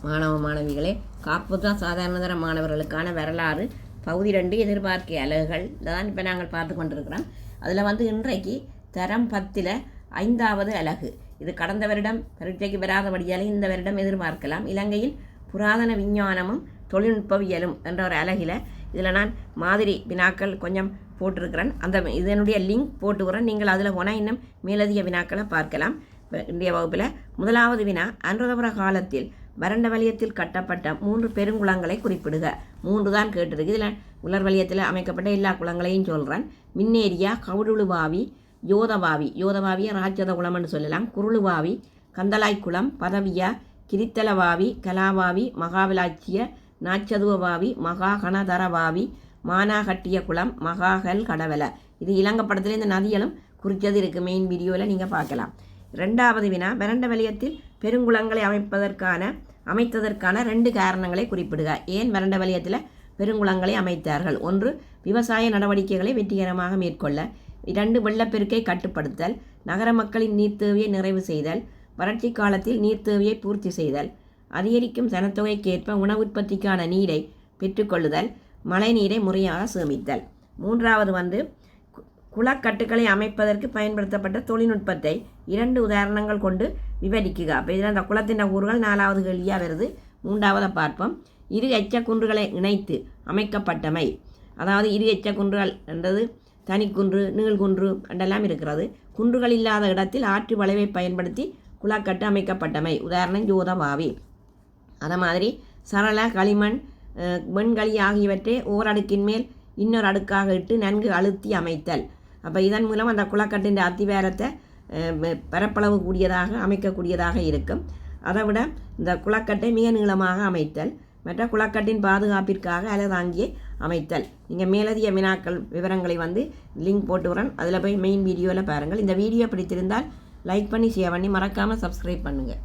மாணவ மாணவிகளே, காப்புதா சாதாரணதர மாணவர்களுக்கான வரலாறு பகுதி 2 எதிர்பார்க்கிய அலகுகள் தான் இப்போ நாங்கள் பார்த்து கொண்டிருக்கிறோம். அதில் இன்றைக்கு தரம் 10 5வது அலகு. இது கடந்த வருடம் பரீட்சைக்கு வராதபடியால் இந்த வருடம் எதிர்பார்க்கலாம். இலங்கையில் புராதன விஞ்ஞானமும் தொழில்நுட்பவியலும் என்ற ஒரு அலகில் இதில் நான் மாதிரி வினாக்கள் கொஞ்சம் போட்டிருக்கிறேன். இதனுடைய லிங்க் போட்டுக்கிறேன். நீங்கள் அதில் போனால் இன்னும் மேலதிக வினாக்களை பார்க்கலாம். இன்றைய வகுப்பில் முதலாவது வினா, அனுராதபுர காலத்தில் வறண்ட வலயத்தில் கட்டப்பட்ட 3 பெருங்குளங்களை குறிப்பிடுக. 3 தான் கேட்டிருக்கு. இதில் உலர் வலயத்தில் அமைக்கப்பட்ட எல்லா குளங்களையும் சொல்கிறேன். மின்னேரியா, கவுடுழுவாவி, யோதவாவி, யோதவாவியை ராட்சத குளம்னு சொல்லலாம், குருளுவாவி, கந்தலாய்க்குளம், பதவியா, கிரித்தலவாவி, கலாவாவி, மகாவிலாட்சிய, நாச்சதுவவாவி, மகா கணதரவாவி, மானாகட்டிய குளம், மகாகல் கடவல. இது இலங்கப்படத்தில் இந்த நதிகளும் குறித்தது இருக்குது. மெயின் வீடியோவில் நீங்கள் பார்க்கலாம். 2வது வினா, வறண்ட வலயத்தில் பெருங்குளங்களை அமைத்ததற்கான 2 காரணங்களை குறிப்பிடுக. ஏன் வறண்ட வலயத்தில் பெருங்குளங்களை அமைத்தார்கள்? 1. விவசாய நடவடிக்கைகளை வெற்றிகரமாக மேற்கொள்ள. 2. வெள்ளப்பெருக்கை கட்டுப்படுத்தல். நகர மக்களின் நீர் தேவையை நிறைவு செய்தல். வறட்சி காலத்தில் நீர் தேவையை பூர்த்தி செய்தல். அதிகரிக்கும் சனத்தொகைக்கேற்ப உணவு உற்பத்திக்கான நீரை பெற்றுக்கொள்ளுதல். மழை நீரை முறையாக சேமித்தல். 3வது குளக்கட்டுகளை அமைப்பதற்கு பயன்படுத்தப்பட்ட தொழில்நுட்பத்தை 2 உதாரணங்கள் கொண்டு விவரிக்குக. அப்போ இதில் அந்த குளத்தின் கூறுகள் 4வது கேள்வியாக வருது. 3வது பார்ப்போம். இரு எச்சக்குன்றுகளை இணைத்து அமைக்கப்பட்டமை. அதாவது இரு எச்சக்குன்றுகள் என்றது தனிக்குன்று, நீள்குன்று என்றெல்லாம் இருக்கிறது. குன்றுகள் இல்லாத இடத்தில் ஆற்று வளைவை பயன்படுத்தி குளக்கட்டு அமைக்கப்பட்டமை. உதாரணம் யோதவாவி. அதே மாதிரி சரள, களிமண், வெண்களி ஆகியவற்றை ஓரடுக்கின் மேல் இன்னொரு அடுக்காக இட்டு நன்கு அழுத்தி அமைத்தல். அப்போ இதன் மூலம் அந்த குளக்கட்டின் அத்திவாரத்தை பரப்பளவு கூடியதாக அமைக்கக்கூடியதாக இருக்கும். அதை விட இந்த குளக்கட்டை மிக நீளமாக அமைத்தல், மற்ற குளக்கட்டின் பாதுகாப்பிற்காக அலதாங்கியை அமைத்தல். நீங்கள் மேலதிக வினாக்கள் விவரங்களை லிங்க் போட்டு வரேன். அதில் போய் மெயின் வீடியோவில் பாருங்கள். இந்த வீடியோ பிடித்திருந்தால் லைக் பண்ணி ஷேர் பண்ணி மறக்காமல் சப்ஸ்கிரைப் பண்ணுங்கள்.